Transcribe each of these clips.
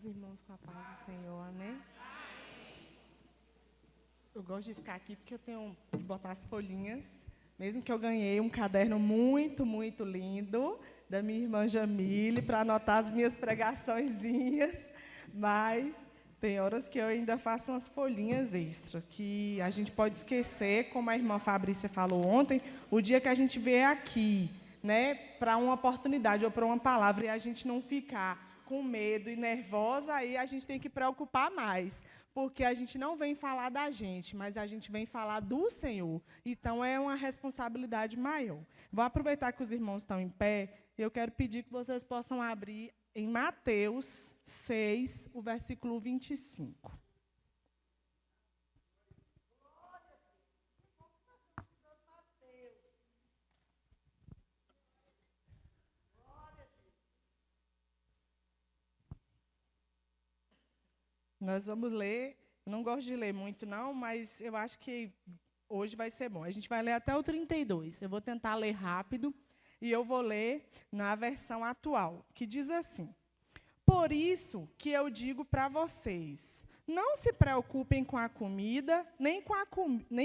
irmãos com a paz do Senhor, amém? Eu gosto de ficar aqui porque eu tenho de botar as folhinhas, mesmo que eu ganhei um caderno muito, muito lindo da minha irmã Jamile para anotar as minhas pregaçõezinhas, mas tem horas que eu ainda faço umas folhinhas extra, que a gente pode esquecer, como a irmã Fabrícia falou ontem, o dia que a gente vier aqui, né, para uma oportunidade ou para uma palavra e a gente não ficar com medo e nervosa, aí a gente tem que preocupar mais, porque a gente não vem falar da gente, mas a gente vem falar do Senhor. Então, é uma responsabilidade maior. Vou aproveitar que os irmãos estão em pé, e eu quero pedir que vocês possam abrir em Mateus 6, o versículo 25. Nós vamos ler, não gosto de ler muito não, mas eu acho que hoje vai ser bom. A gente vai ler até o 32. Eu vou tentar ler rápido e eu vou ler na versão atual, que diz assim: Por isso que eu digo para vocês, não se preocupem com a comida, nem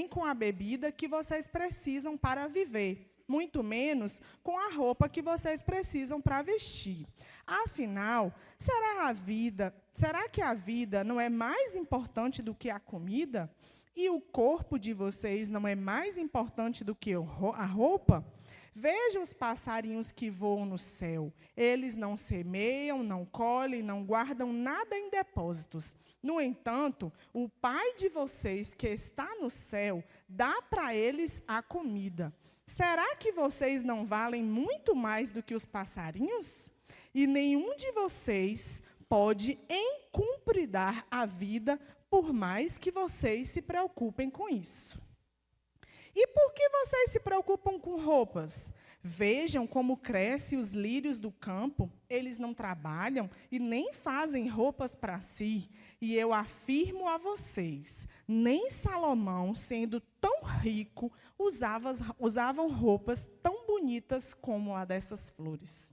com a bebida que vocês precisam para viver, muito menos com a roupa que vocês precisam para vestir. Afinal, será que a vida não é mais importante do que a comida? E o corpo de vocês não é mais importante do que a roupa? Vejam os passarinhos que voam no céu. Eles não semeiam, não colhem, não guardam nada em depósitos. No entanto, o Pai de vocês que está no céu dá para eles a comida. Será que vocês não valem muito mais do que os passarinhos? E nenhum de vocês pode encumpridar a vida, por mais que vocês se preocupem com isso. E por que vocês se preocupam com roupas? Vejam como crescem os lírios do campo. Eles não trabalham e nem fazem roupas para si. E eu afirmo a vocês, nem Salomão, sendo tão rico, usavam roupas tão bonitas como a dessas flores.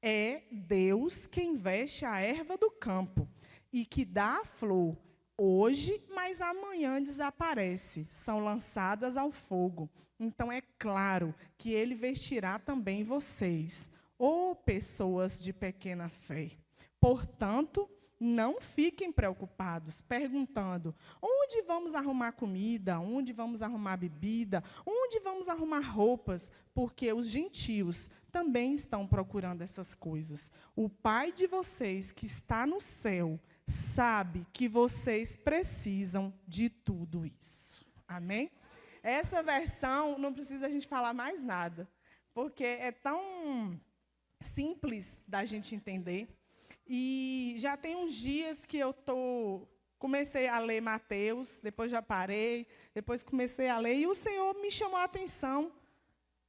É Deus quem veste a erva do campo e que dá a flor hoje, mas amanhã desaparece, são lançadas ao fogo. Então é claro que ele vestirá também vocês, ó pessoas de pequena fé. Portanto, não fiquem preocupados, perguntando: onde vamos arrumar comida? Onde vamos arrumar bebida? Onde vamos arrumar roupas? Porque os gentios também estão procurando essas coisas. O Pai de vocês, que está no céu, sabe que vocês precisam de tudo isso. Amém? Essa versão, não precisa a gente falar mais nada, porque é tão simples da gente entender. E já tem uns dias que eu comecei a ler Mateus, depois já parei, depois comecei a ler, e o Senhor me chamou a atenção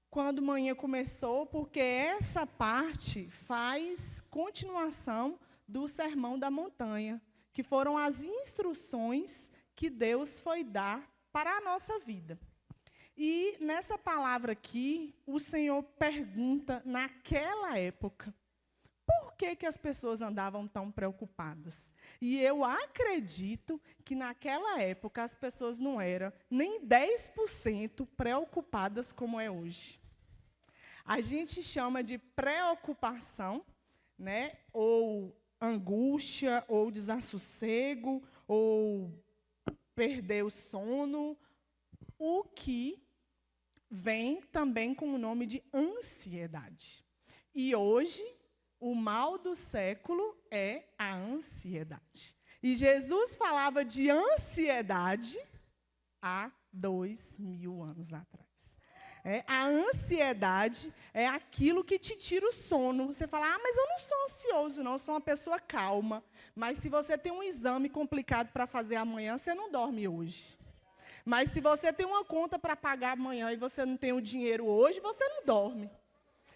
quando manhã começou, porque essa parte faz continuação do Sermão da Montanha, que foram as instruções que Deus foi dar para a nossa vida. E nessa palavra aqui, o Senhor pergunta, naquela época, por que as pessoas andavam tão preocupadas? E eu acredito que naquela época as pessoas não eram nem 10% preocupadas como é hoje. A gente chama de preocupação, né? Ou angústia, ou desassossego, ou perder o sono, o que vem também com o nome de ansiedade. E hoje, o mal do século é a ansiedade. E Jesus falava de ansiedade há 2000 anos atrás. A ansiedade é aquilo que te tira o sono. Você fala, mas eu não sou ansioso, não, eu sou uma pessoa calma. Mas se você tem um exame complicado para fazer amanhã, você não dorme hoje. Mas se você tem uma conta para pagar amanhã e você não tem o dinheiro hoje, você não dorme.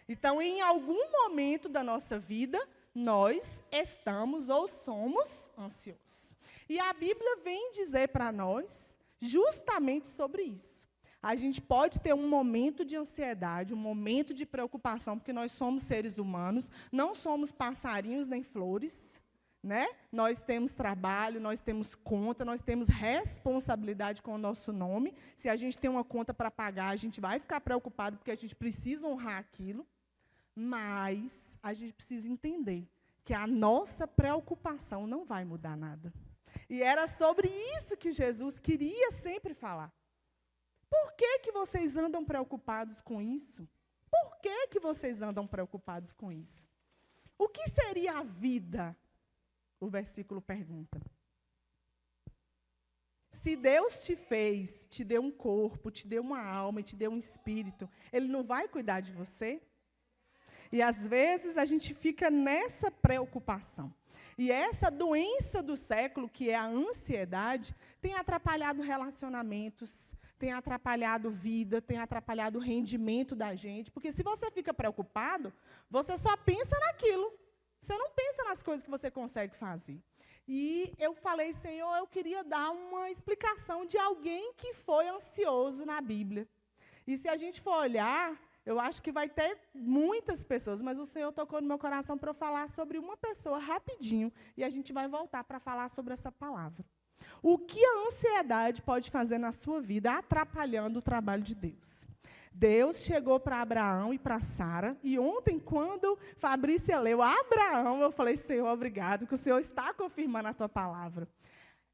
Então, em algum momento da nossa vida, nós estamos ou somos ansiosos. E a Bíblia vem dizer para nós justamente sobre isso. A gente pode ter um momento de ansiedade, um momento de preocupação, porque nós somos seres humanos, não somos passarinhos nem flores, né? Nós temos trabalho, nós temos conta, nós temos responsabilidade com o nosso nome. Se a gente tem uma conta para pagar, a gente vai ficar preocupado porque a gente precisa honrar aquilo. Mas a gente precisa entender que a nossa preocupação não vai mudar nada. E era sobre isso que Jesus queria sempre falar. Por que vocês andam preocupados com isso? Por que vocês andam preocupados com isso? O que seria a vida? O versículo pergunta. Se Deus te fez, te deu um corpo, te deu uma alma e te deu um espírito, Ele não vai cuidar de você? E às vezes a gente fica nessa preocupação. E essa doença do século, que é a ansiedade, tem atrapalhado relacionamentos, tem atrapalhado vida, tem atrapalhado o rendimento da gente. Porque se você fica preocupado, você só pensa naquilo. Você não pensa nas coisas que você consegue fazer. E eu falei, Senhor, eu queria dar uma explicação de alguém que foi ansioso na Bíblia. E se a gente for olhar, eu acho que vai ter muitas pessoas, mas o Senhor tocou no meu coração para eu falar sobre uma pessoa rapidinho, e a gente vai voltar para falar sobre essa palavra. O que a ansiedade pode fazer na sua vida, atrapalhando o trabalho de Deus? Deus chegou para Abraão e para Sara, e ontem, quando Fabrícia leu Abraão, eu falei, Senhor, obrigado, que o Senhor está confirmando a tua palavra.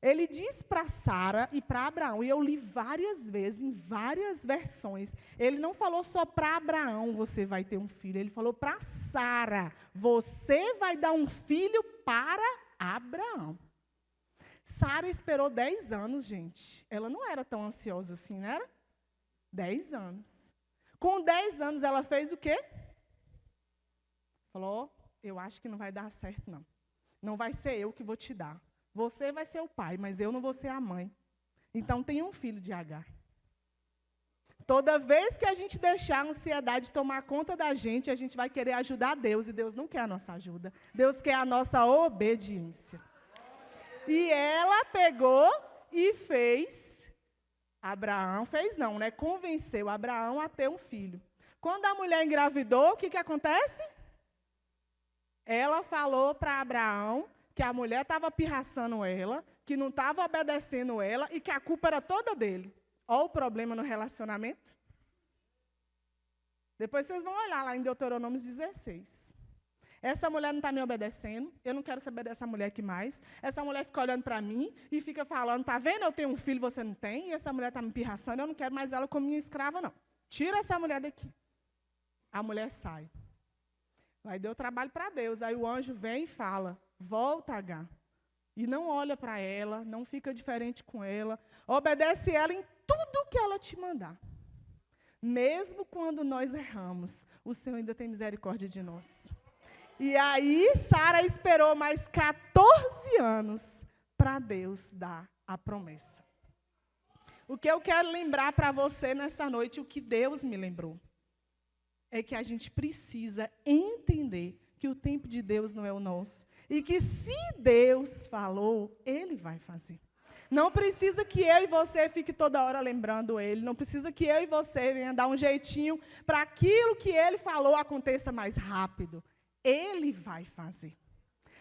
Ele diz para Sara e para Abraão, e eu li várias vezes, em várias versões, ele não falou só para Abraão, você vai ter um filho, ele falou para Sara, você vai dar um filho para Abraão. Sara esperou 10 anos, gente. Ela não era tão ansiosa assim, não era? 10 anos. Com 10 anos, ela fez o quê? Falou, eu acho que não vai dar certo, não. Não vai ser eu que vou te dar. Você vai ser o pai, mas eu não vou ser a mãe. Então, tenha um filho de Agar. Toda vez que a gente deixar a ansiedade tomar conta da gente, a gente vai querer ajudar Deus, e Deus não quer a nossa ajuda. Deus quer a nossa obediência. E ela pegou e fez, Abraão, fez não, né? Convenceu Abraão a ter um filho. Quando a mulher engravidou, o que acontece? Ela falou para Abraão que a mulher estava pirraçando ela, que não estava obedecendo ela e que a culpa era toda dele. Olha o problema no relacionamento. Depois vocês vão olhar lá em Deuteronômio 16. Essa mulher não está me obedecendo, eu não quero saber dessa mulher aqui mais. Essa mulher fica olhando para mim e fica falando, está vendo, eu tenho um filho, você não tem, e essa mulher está me pirraçando, eu não quero mais ela como minha escrava, não. Tira essa mulher daqui. A mulher sai. Aí deu trabalho para Deus. Aí o anjo vem e fala, volta, Agar. E não olha para ela, não fica diferente com ela, obedece ela em tudo que ela te mandar. Mesmo quando nós erramos, o Senhor ainda tem misericórdia de nós. E aí, Sara esperou mais 14 anos para Deus dar a promessa. O que eu quero lembrar para você nessa noite, o que Deus me lembrou, é que a gente precisa entender que o tempo de Deus não é o nosso. E que se Deus falou, Ele vai fazer. Não precisa que eu e você fique toda hora lembrando Ele. Não precisa que eu e você venha dar um jeitinho para aquilo que Ele falou aconteça mais rápido. Ele vai fazer.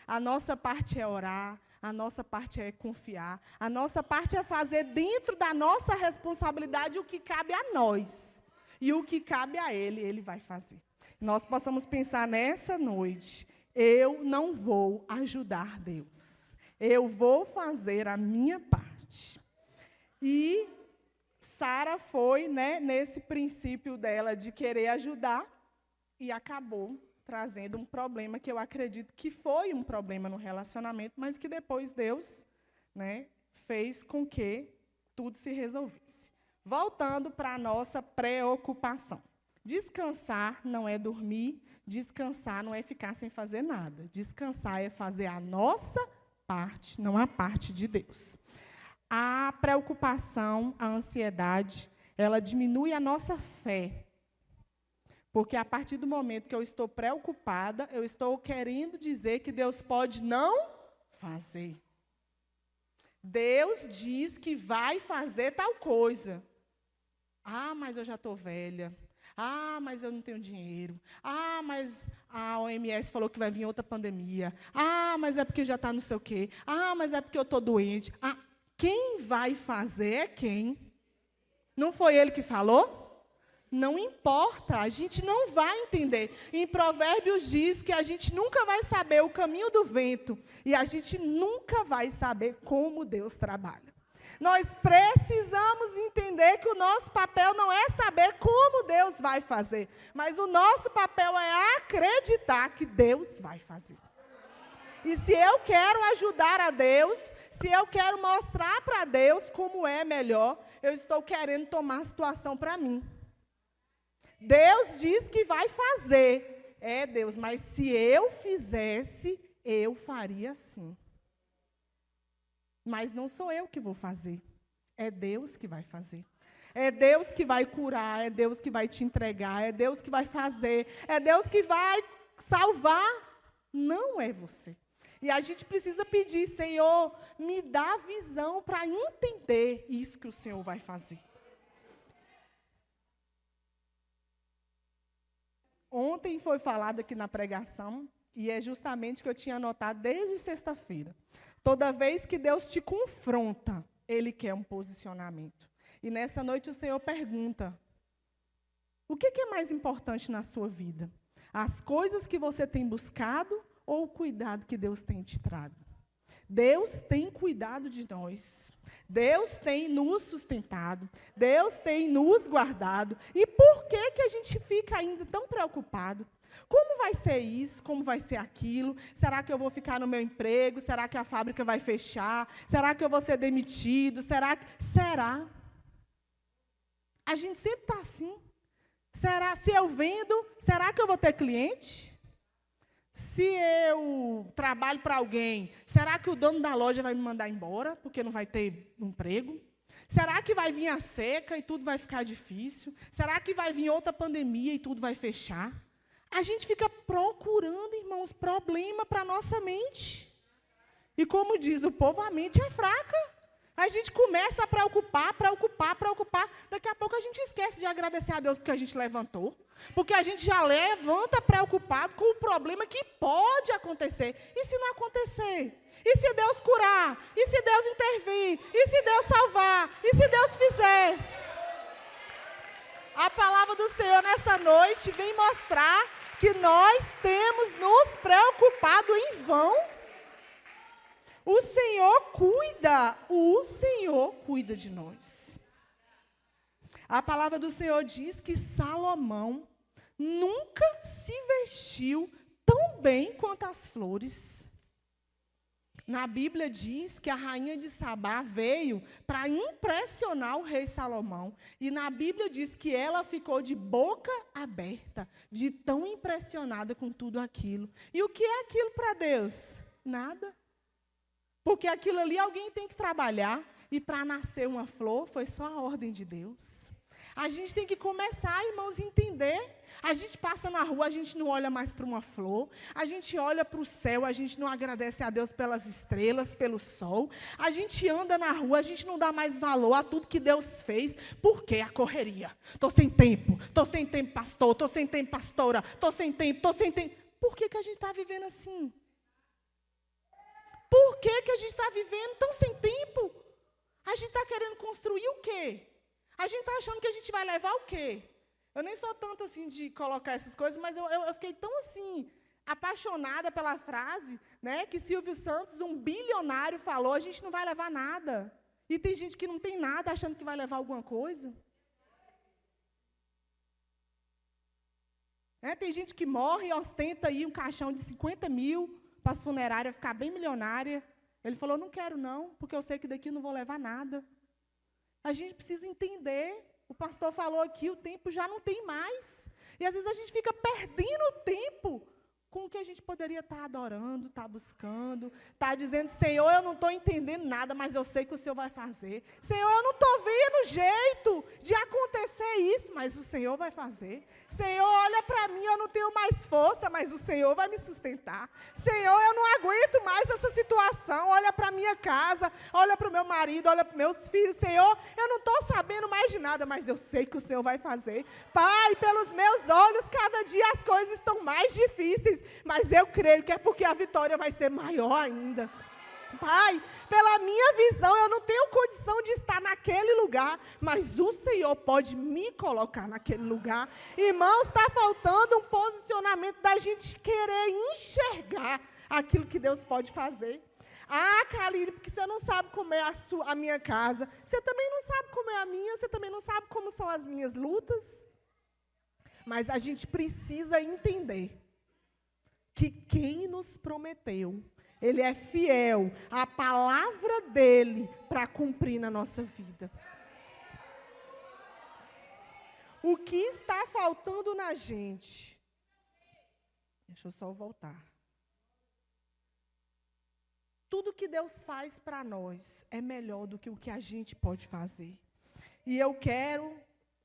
A nossa parte é orar, a nossa parte é confiar, a nossa parte é fazer dentro da nossa responsabilidade o que cabe a nós. E o que cabe a Ele, Ele vai fazer. Nós possamos pensar nessa noite, eu não vou ajudar Deus. Eu vou fazer a minha parte. E Sara foi, né, nesse princípio dela de querer ajudar e acabou trazendo um problema que eu acredito que foi um problema no relacionamento, mas que depois Deus, né, fez com que tudo se resolvesse. Voltando para a nossa preocupação. Descansar não é dormir, descansar não é ficar sem fazer nada. Descansar é fazer a nossa parte, não a parte de Deus. A preocupação, a ansiedade, ela diminui a nossa fé. Porque a partir do momento que eu estou preocupada, eu estou querendo dizer que Deus pode não fazer. Deus diz que vai fazer tal coisa. Ah, mas eu já estou velha. Ah, mas eu não tenho dinheiro. Ah, mas a OMS falou que vai vir outra pandemia. Ah, mas é porque já está não sei o quê. Ah, mas é porque eu estou doente. Ah, quem vai fazer é quem? Não foi ele que falou? Não importa, a gente não vai entender. Em Provérbios diz que a gente nunca vai saber o caminho do vento e a gente nunca vai saber como Deus trabalha. Nós precisamos entender que o nosso papel não é saber como Deus vai fazer, mas o nosso papel é acreditar que Deus vai fazer. E se eu quero ajudar a Deus, se eu quero mostrar para Deus como é melhor, eu estou querendo tomar a situação para mim. Deus diz que vai fazer. É, Deus, mas se eu fizesse, eu faria assim. Mas não sou eu que vou fazer. É Deus que vai fazer. É Deus que vai curar, é Deus que vai te entregar, é Deus que vai fazer, é Deus que vai salvar. Não é você. E a gente precisa pedir, Senhor, me dá visão para entender isso que o Senhor vai fazer. Ontem foi falado aqui na pregação, e é justamente o que eu tinha anotado desde sexta-feira. Toda vez que Deus te confronta, Ele quer um posicionamento. E nessa noite o Senhor pergunta, o que é mais importante na sua vida? As coisas que você tem buscado ou o cuidado que Deus tem te trago? Deus tem cuidado de nós. Deus tem nos sustentado. Deus tem nos guardado. E por que a gente fica ainda tão preocupado? Como vai ser isso? Como vai ser aquilo? Será que eu vou ficar no meu emprego? Será que a fábrica vai fechar? Será que eu vou ser demitido? Será? A gente sempre está assim. Será? Se eu vendo, será que eu vou ter cliente? Se eu trabalho para alguém, será que o dono da loja vai me mandar embora, porque não vai ter emprego? Será que vai vir a seca e tudo vai ficar difícil? Será que vai vir outra pandemia e tudo vai fechar? A gente fica procurando, irmãos, problema para a nossa mente. E como diz o povo, a mente é fraca. A gente começa a preocupar. Daqui a pouco a gente esquece de agradecer a Deus porque a gente levantou. Porque a gente já levanta preocupado com o problema que pode acontecer. E se não acontecer? E se Deus curar? E se Deus intervir? E se Deus salvar? E se Deus fizer? A palavra do Senhor nessa noite vem mostrar que nós temos nos preocupado em vão. O Senhor cuida de nós. A palavra do Senhor diz que Salomão nunca se vestiu tão bem quanto as flores. Na Bíblia diz que a rainha de Sabá veio para impressionar o rei Salomão. E na Bíblia diz que ela ficou de boca aberta, de tão impressionada com tudo aquilo. E o que é aquilo para Deus? Nada. Porque aquilo ali alguém tem que trabalhar. E para nascer uma flor foi só a ordem de Deus. A gente tem que começar, irmãos, a entender. A gente passa na rua, a gente não olha mais para uma flor. A gente olha para o céu, a gente não agradece a Deus pelas estrelas, pelo sol. A gente anda na rua, a gente não dá mais valor a tudo que Deus fez. Por quê? A correria. Estou sem tempo, pastor, estou sem tempo, pastora, estou sem tempo. Por que a gente está vivendo assim? Por que a gente está vivendo tão sem tempo? A gente está querendo construir o quê? A gente está achando que a gente vai levar o quê? Eu nem sou tanto assim de colocar essas coisas, mas eu fiquei tão assim, apaixonada pela frase, né, que Silvio Santos, um bilionário, falou, a gente não vai levar nada. E tem gente que não tem nada achando que vai levar alguma coisa. Tem gente que morre e ostenta aí um caixão de 50 mil para as funerárias ficar bem milionária. Ele falou, não quero não, porque eu sei que daqui eu não vou levar nada. A gente precisa entender, o pastor falou aqui, o tempo já não tem mais. E às vezes a gente fica perdendo o tempo com o que a gente poderia estar adorando, estar buscando, estar dizendo, Senhor, eu não estou entendendo nada, mas eu sei que o Senhor vai fazer. Senhor, eu não estou vendo jeito de acontecer isso, mas o Senhor vai fazer. Senhor, olha para mim, eu não tenho mais força, mas o Senhor vai me sustentar. Senhor, eu não aguento mais essa situação. Olha para a minha casa, olha para o meu marido, olha para os meus filhos. Senhor, eu não estou sabendo mais de nada, mas eu sei que o Senhor vai fazer. Pai, pelos meus olhos, cada dia as coisas estão mais difíceis, mas eu creio que é porque a vitória vai ser maior ainda. Pai, pela minha visão, eu não tenho condição de estar naquele lugar, mas o Senhor pode me colocar naquele lugar. Irmãos, está faltando um posicionamento da gente querer enxergar aquilo que Deus pode fazer. Ah, Kaline, porque você não sabe como é a minha casa, você também não sabe como é a minha, você também não sabe como são as minhas lutas. Mas a gente precisa entender que quem nos prometeu, Ele é fiel à palavra dEle para cumprir na nossa vida. O que está faltando na gente? Deixa eu só voltar. Tudo que Deus faz para nós é melhor do que o que a gente pode fazer. E eu quero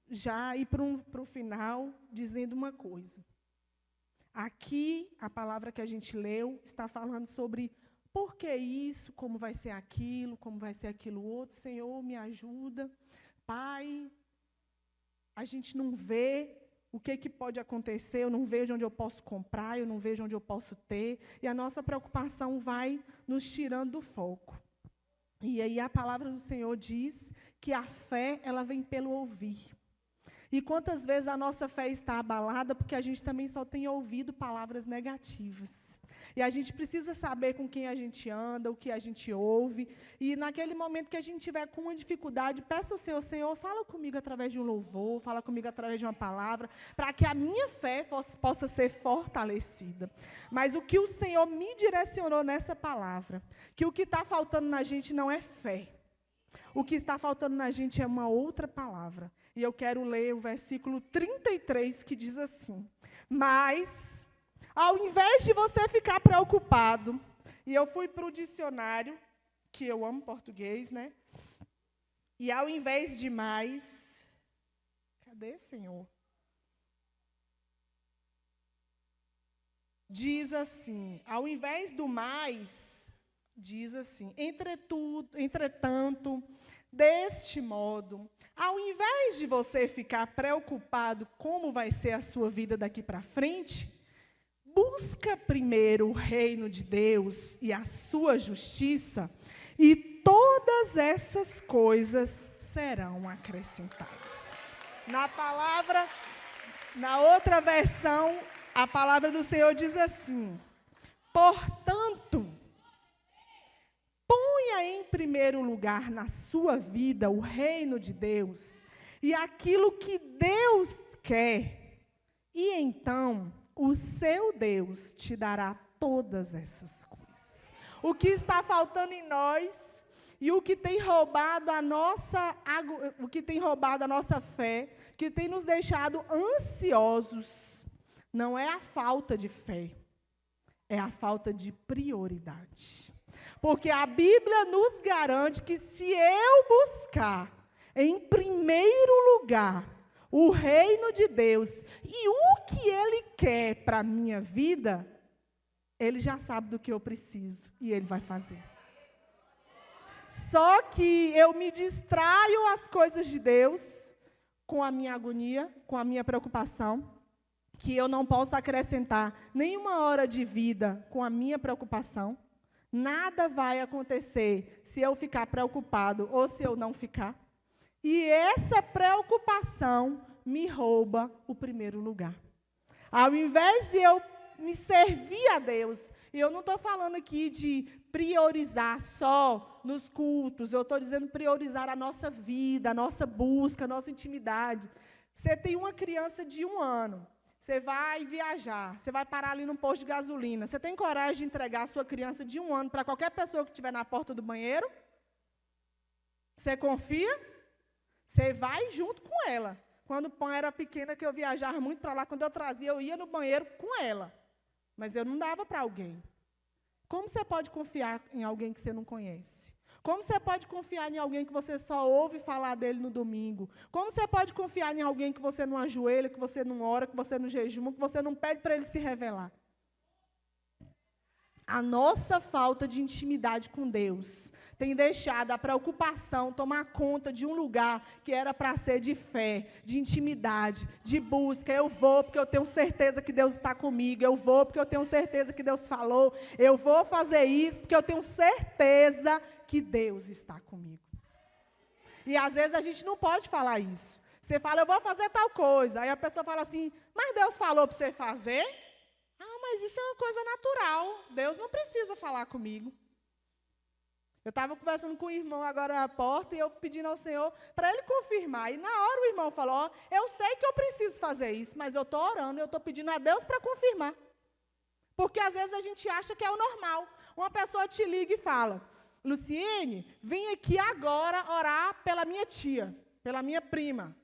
já ir para o final dizendo uma coisa. Aqui, a palavra que a gente leu está falando sobre por que isso, como vai ser aquilo outro. Senhor, me ajuda. Pai, a gente não vê o que pode acontecer, eu não vejo onde eu posso comprar, eu não vejo onde eu posso ter. E a nossa preocupação vai nos tirando do foco. E aí a palavra do Senhor diz que a fé, ela vem pelo ouvir. E quantas vezes a nossa fé está abalada porque a gente também só tem ouvido palavras negativas. E a gente precisa saber com quem a gente anda, o que a gente ouve. E naquele momento que a gente tiver com uma dificuldade, peça ao Senhor, Senhor, fala comigo através de um louvor, fala comigo através de uma palavra, para que a minha fé possa ser fortalecida. Mas o que o Senhor me direcionou nessa palavra, que o que está faltando na gente não é fé. O que está faltando na gente é uma outra palavra. E eu quero ler o versículo 33, que diz assim: mas, ao invés de você ficar preocupado, e eu fui para o dicionário, que eu amo português, né? E ao invés de mais, cadê, Senhor? Diz assim, ao invés do mais, diz assim, entretanto, deste modo, ao invés de você ficar preocupado como vai ser a sua vida daqui para frente, busca primeiro o reino de Deus e a sua justiça, e todas essas coisas serão acrescentadas. Na outra versão, a palavra do Senhor diz assim: portanto, ponha em primeiro lugar na sua vida o reino de Deus e aquilo que Deus quer, e então o seu Deus te dará todas essas coisas. O que está faltando em nós e o que tem roubado a nossa fé, que tem nos deixado ansiosos, não é a falta de fé, é a falta de prioridade. Porque a Bíblia nos garante que se eu buscar em primeiro lugar o reino de Deus e o que Ele quer para a minha vida, Ele já sabe do que eu preciso e Ele vai fazer. Só que eu me distraio às coisas de Deus com a minha agonia, com a minha preocupação, que eu não posso acrescentar nenhuma hora de vida com a minha preocupação. Nada vai acontecer se eu ficar preocupado ou se eu não ficar. E essa preocupação me rouba o primeiro lugar. Ao invés de eu me servir a Deus, e eu não estou falando aqui de priorizar só nos cultos, eu estou dizendo priorizar a nossa vida, a nossa busca, a nossa intimidade. Você tem uma criança de 1 ano, você vai viajar, você vai parar ali num posto de gasolina, você tem coragem de entregar a sua criança de 1 ano para qualquer pessoa que estiver na porta do banheiro? Você confia? Você vai junto com ela. Quando o pão era pequena, que eu viajava muito para lá, quando eu trazia, eu ia no banheiro com ela. Mas eu não dava para alguém. Como você pode confiar em alguém que você não conhece? Como você pode confiar em alguém que você só ouve falar dele no domingo? Como você pode confiar em alguém que você não ajoelha, que você não ora, que você não jejuma, que você não pede para ele se revelar? A nossa falta de intimidade com Deus tem deixado a preocupação tomar conta de um lugar que era para ser de fé, de intimidade, de busca. Eu vou porque eu tenho certeza que Deus está comigo. Eu vou porque eu tenho certeza que Deus falou. Eu vou fazer isso porque eu tenho certeza que Deus está comigo. E às vezes a gente não pode falar isso. Você fala, eu vou fazer tal coisa. Aí a pessoa fala assim, mas Deus falou para você fazer? Mas isso é uma coisa natural. Deus não precisa falar comigo. Eu estava conversando com o irmão agora na porta e eu pedindo ao Senhor para ele confirmar. E na hora o irmão falou, ó, eu sei que eu preciso fazer isso, mas eu estou orando, eu estou pedindo a Deus para confirmar. Porque às vezes a gente acha que é o normal. Uma pessoa te liga e fala, Luciene, vim aqui agora orar pela minha tia, pela minha prima.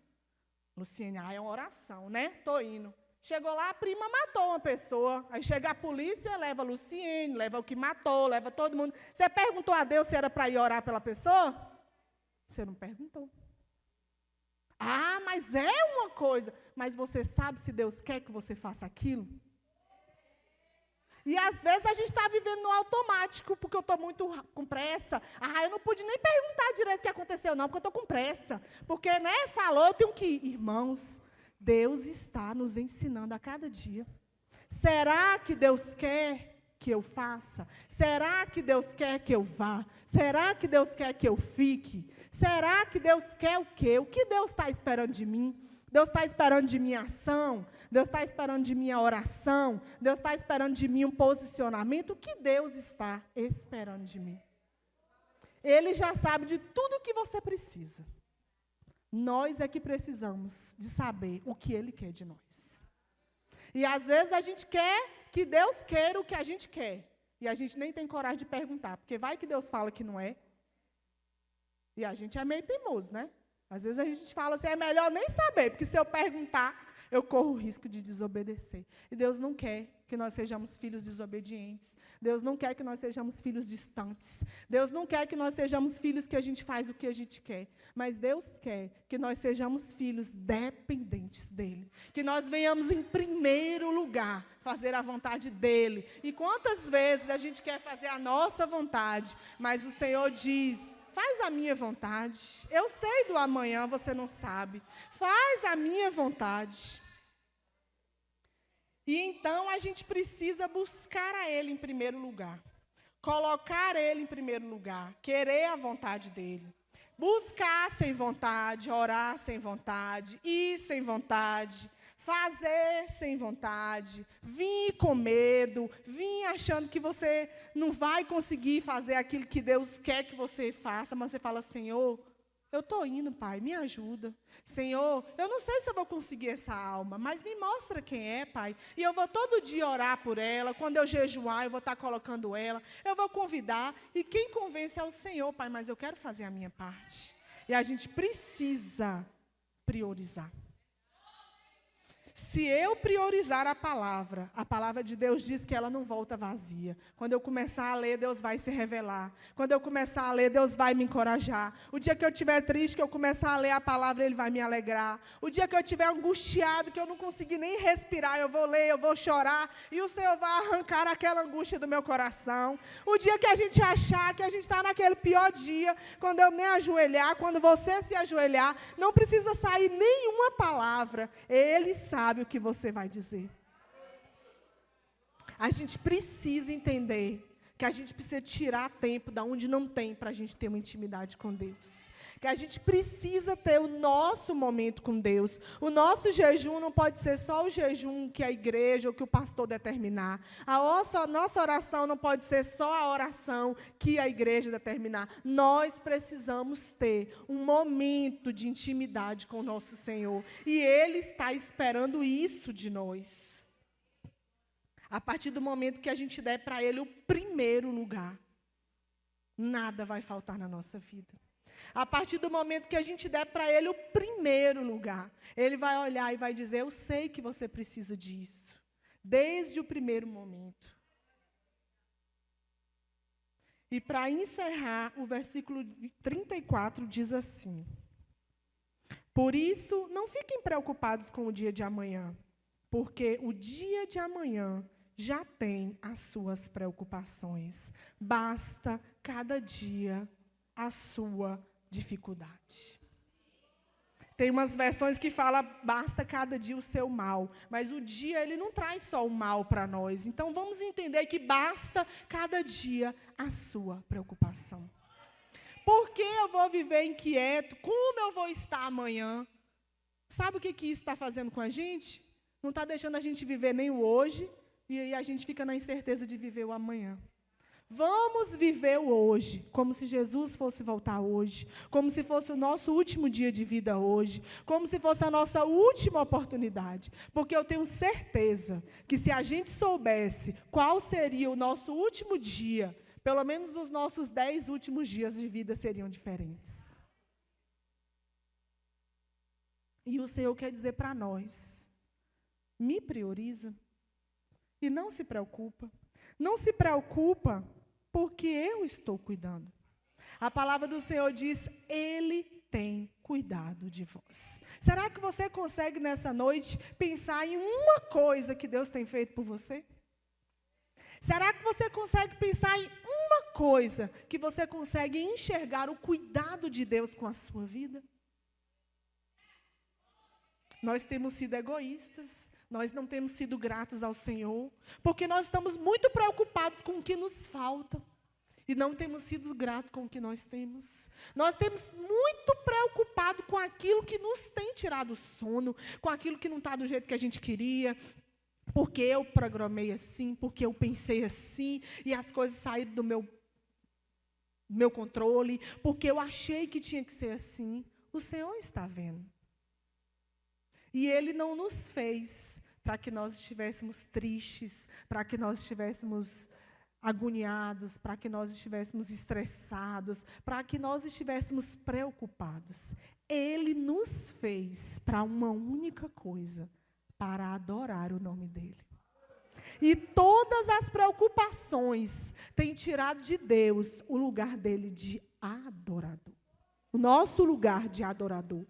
Luciene, é uma oração, né? Estou indo. Chegou lá, a prima matou uma pessoa. Aí chega a polícia, leva a Luciene, leva o que matou, leva todo mundo. Você perguntou a Deus se era para ir orar pela pessoa? Você não perguntou. Ah, mas é uma coisa. Mas você sabe se Deus quer que você faça aquilo? E às vezes a gente está vivendo no automático, porque eu estou muito com pressa. Ah, eu não pude nem perguntar direito o que aconteceu, não, porque eu estou com pressa. Porque, né, falou, eu tenho que ir. Irmãos, Deus está nos ensinando a cada dia. Será que Deus quer que eu faça? Será que Deus quer que eu vá? Será que Deus quer que eu fique? Será que Deus quer o quê? O que Deus está esperando de mim? Deus está esperando de minha ação? Deus está esperando de minha oração? Deus está esperando de mim um posicionamento? O que Deus está esperando de mim? Ele já sabe de tudo o que você precisa. Nós é que precisamos de saber o que Ele quer de nós. E às vezes a gente quer que Deus queira o que a gente quer. E a gente nem tem coragem de perguntar, porque vai que Deus fala que não é. E a gente é meio teimoso, né? Às vezes a gente fala assim, é melhor nem saber, porque se eu perguntar, eu corro o risco de desobedecer. E Deus não quer que nós sejamos filhos desobedientes. Deus não quer que nós sejamos filhos distantes. Deus não quer que nós sejamos filhos que a gente faz o que a gente quer. Mas Deus quer que nós sejamos filhos dependentes dEle. Que nós venhamos em primeiro lugar fazer a vontade dEle. E quantas vezes a gente quer fazer a nossa vontade, mas o Senhor diz, faz a minha vontade. Eu sei do amanhã, você não sabe. Faz a minha vontade. E então a gente precisa buscar a Ele em primeiro lugar. Colocar Ele em primeiro lugar. Querer a vontade dEle. Buscar sem vontade, orar sem vontade, ir sem vontade, fazer sem vontade, vir com medo, vir achando que você não vai conseguir fazer aquilo que Deus quer que você faça, mas você fala, Senhor, eu estou indo, Pai, me ajuda. Senhor, eu não sei se eu vou conseguir essa alma, mas me mostra quem é, Pai. E eu vou todo dia orar por ela, quando eu jejuar, eu vou estar colocando ela, eu vou convidar, e quem convence é o Senhor, Pai, mas eu quero fazer a minha parte. E a gente precisa priorizar. Se eu priorizar a palavra de Deus diz que ela não volta vazia. Quando eu começar a ler, Deus vai se revelar. Quando eu começar a ler, Deus vai me encorajar. O dia que eu estiver triste, que eu começar a ler a palavra, Ele vai me alegrar. O dia que eu estiver angustiado, que eu não conseguir nem respirar, eu vou ler, eu vou chorar, e o Senhor vai arrancar aquela angústia do meu coração. O dia que a gente achar que a gente está naquele pior dia, quando eu me ajoelhar, quando você se ajoelhar, não precisa sair nenhuma palavra. Ele sabe o que você vai dizer. A gente precisa entender que a gente precisa tirar tempo da onde não tem para a gente ter uma intimidade com Deus. Que a gente precisa ter o nosso momento com Deus. O nosso jejum não pode ser só o jejum que a igreja ou que o pastor determinar. A nossa oração não pode ser só a oração que a igreja determinar. Nós precisamos ter um momento de intimidade com o nosso Senhor. E Ele está esperando isso de nós. A partir do momento que a gente der para Ele o primeiro lugar, nada vai faltar na nossa vida. A partir do momento que a gente der para Ele o primeiro lugar, Ele vai olhar e vai dizer, eu sei que você precisa disso, desde o primeiro momento. E para encerrar, o versículo 34 diz assim: por isso, não fiquem preocupados com o dia de amanhã, porque o dia de amanhã já tem as suas preocupações. Basta cada dia a sua dificuldade. Tem umas versões que falam, basta cada dia o seu mal. Mas o dia, ele não traz só o mal para nós. Então, vamos entender que basta cada dia a sua preocupação. Por que eu vou viver inquieto? Como eu vou estar amanhã? Sabe o que isso está fazendo com a gente? Não está deixando a gente viver nem o hoje, e aí a gente fica na incerteza de viver o amanhã. Vamos viver o hoje, como se Jesus fosse voltar hoje, como se fosse o nosso último dia de vida hoje, como se fosse a nossa última oportunidade. Porque eu tenho certeza que se a gente soubesse qual seria o nosso último dia, pelo menos os nossos 10 últimos dias de vida seriam diferentes. E o Senhor quer dizer para nós, me prioriza e não se preocupa. Não se preocupa porque eu estou cuidando. A palavra do Senhor diz, Ele tem cuidado de vós. Será que você consegue nessa noite pensar em uma coisa que Deus tem feito por você? Será que você consegue pensar em uma coisa que você consegue enxergar o cuidado de Deus com a sua vida? Nós temos sido egoístas, nós não temos sido gratos ao Senhor, porque nós estamos muito preocupados com o que nos falta e não temos sido gratos com o que nós temos. Nós temos muito preocupado com aquilo que nos tem tirado o sono, com aquilo que não está do jeito que a gente queria, porque eu programei assim, porque eu pensei assim, e as coisas saíram do meu controle, porque eu achei que tinha que ser assim. O Senhor está vendo. E Ele não nos fez para que nós estivéssemos tristes, para que nós estivéssemos agoniados, para que nós estivéssemos estressados, para que nós estivéssemos preocupados. Ele nos fez para uma única coisa, para adorar o nome dEle. E todas as preocupações têm tirado de Deus o lugar dEle de adorador. O nosso lugar de adorador.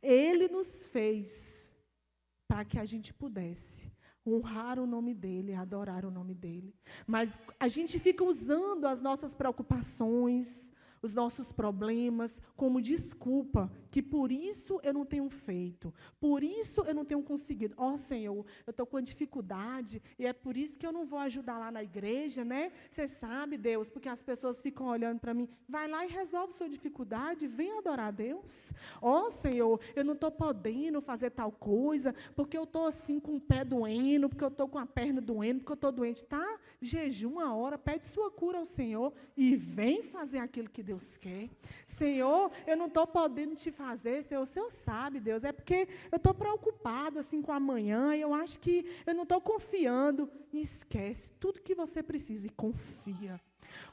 Ele nos fez para que a gente pudesse honrar o nome dEle, adorar o nome dEle. Mas a gente fica usando as nossas preocupações, os nossos problemas, como desculpa, que por isso eu não tenho feito, por isso eu não tenho conseguido. Ó Senhor, eu estou com dificuldade, e é por isso que eu não vou ajudar lá na igreja, né? Você sabe, Deus, porque as pessoas ficam olhando para mim. Vai lá e resolve sua dificuldade, vem adorar a Deus. Ó Senhor, eu não estou podendo fazer tal coisa, porque eu estou assim com o pé doendo, porque eu estou com a perna doendo, porque eu estou doente. Tá? Jejum uma hora, pede sua cura ao Senhor e vem fazer aquilo que Deus quer. Senhor, eu não estou podendo te fazer, Senhor, o Senhor sabe, Deus, é porque eu estou preocupado assim com amanhã, e eu acho que eu não estou confiando. E esquece tudo que você precisa e confia.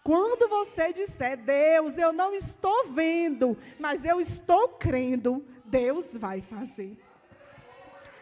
Quando você disser, Deus, eu não estou vendo, mas eu estou crendo, Deus vai fazer.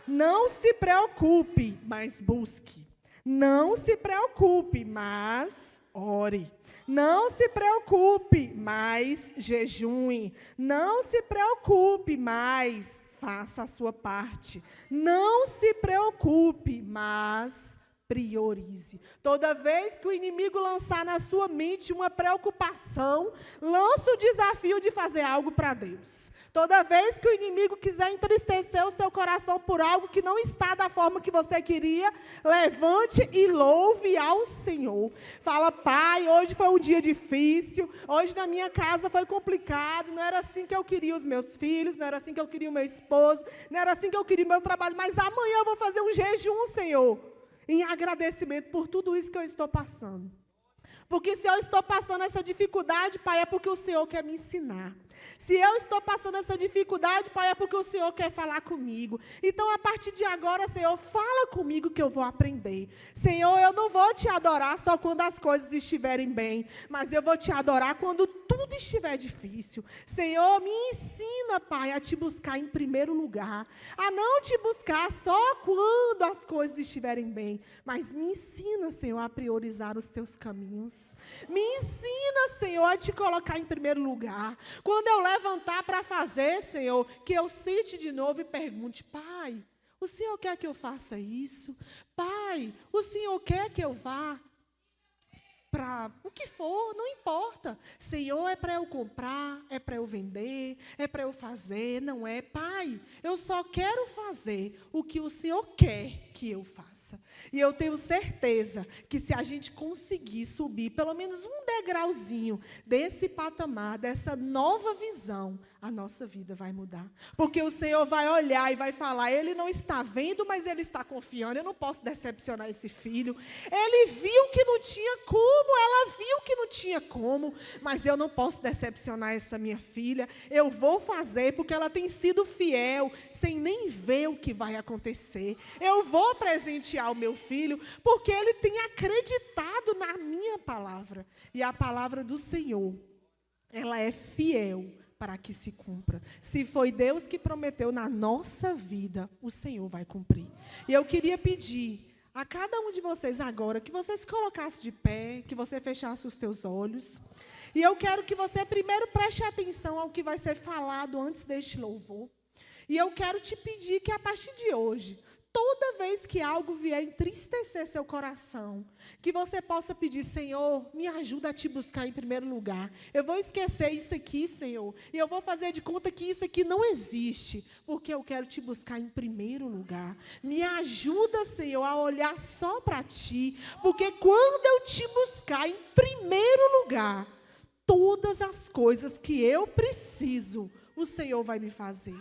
Não se preocupe, mas busque. Não se preocupe, mas ore. Não se preocupe, mas jejue. Não se preocupe, mas faça a sua parte. Não se preocupe, mas priorize. Toda vez que o inimigo lançar na sua mente uma preocupação, lança o desafio de fazer algo para Deus. Toda vez que o inimigo quiser entristecer o seu coração por algo que não está da forma que você queria, levante e louve ao Senhor. Fala, Pai, hoje foi um dia difícil, hoje na minha casa foi complicado, não era assim que eu queria os meus filhos, não era assim que eu queria o meu esposo, não era assim que eu queria o meu trabalho, mas amanhã eu vou fazer um jejum, Senhor, em agradecimento por tudo isso que eu estou passando. Porque se eu estou passando essa dificuldade, Pai, é porque o Senhor quer me ensinar. Se eu estou passando essa dificuldade, Pai, é porque o Senhor quer falar comigo. Então, a partir de agora, Senhor, fala comigo que eu vou aprender. Senhor, eu não vou te adorar só quando as coisas estiverem bem, mas eu vou te adorar quando tudo estiver difícil. Senhor, me ensina, Pai, a te buscar em primeiro lugar, a não te buscar só quando as coisas estiverem bem, mas me ensina, Senhor, a priorizar os teus caminhos. sonhos. Me ensina, Senhor, a te colocar em primeiro lugar. Quando eu levantar para fazer, Senhor, que eu cite de novo e pergunte: Pai, o Senhor quer que eu faça isso? Pai, o Senhor quer que eu vá para o que for, não importa. Senhor, é para eu comprar, é para eu vender, é para eu fazer, não é? Pai, eu só quero fazer o que o Senhor quer que eu faça. E eu tenho certeza que se a gente conseguir subir pelo menos um degrauzinho desse patamar, dessa nova visão, a nossa vida vai mudar. Porque o Senhor vai olhar e vai falar: ele não está vendo, mas ele está confiando. Eu não posso decepcionar esse filho. Ele viu que não tinha como, ela viu que não tinha como, mas eu não posso decepcionar essa minha filha. Eu vou fazer porque ela tem sido fiel, sem nem ver o que vai acontecer. Eu vou presentear o meu filho porque ele tem acreditado na minha palavra. E a palavra do Senhor, ela é fiel para que se cumpra. Se foi Deus que prometeu na nossa vida, o Senhor vai cumprir. E eu queria pedir a cada um de vocês agora que você se colocasse de pé, que você fechasse os teus olhos. E eu quero que você primeiro preste atenção ao que vai ser falado antes deste louvor. E eu quero te pedir que a partir de hoje, toda vez que algo vier entristecer seu coração, que você possa pedir: Senhor, me ajuda a te buscar em primeiro lugar. Eu vou esquecer isso aqui, Senhor, e eu vou fazer de conta que isso aqui não existe, porque eu quero te buscar em primeiro lugar. Me ajuda, Senhor, a olhar só para Ti, porque quando eu te buscar em primeiro lugar, todas as coisas que eu preciso, o Senhor vai me fazer.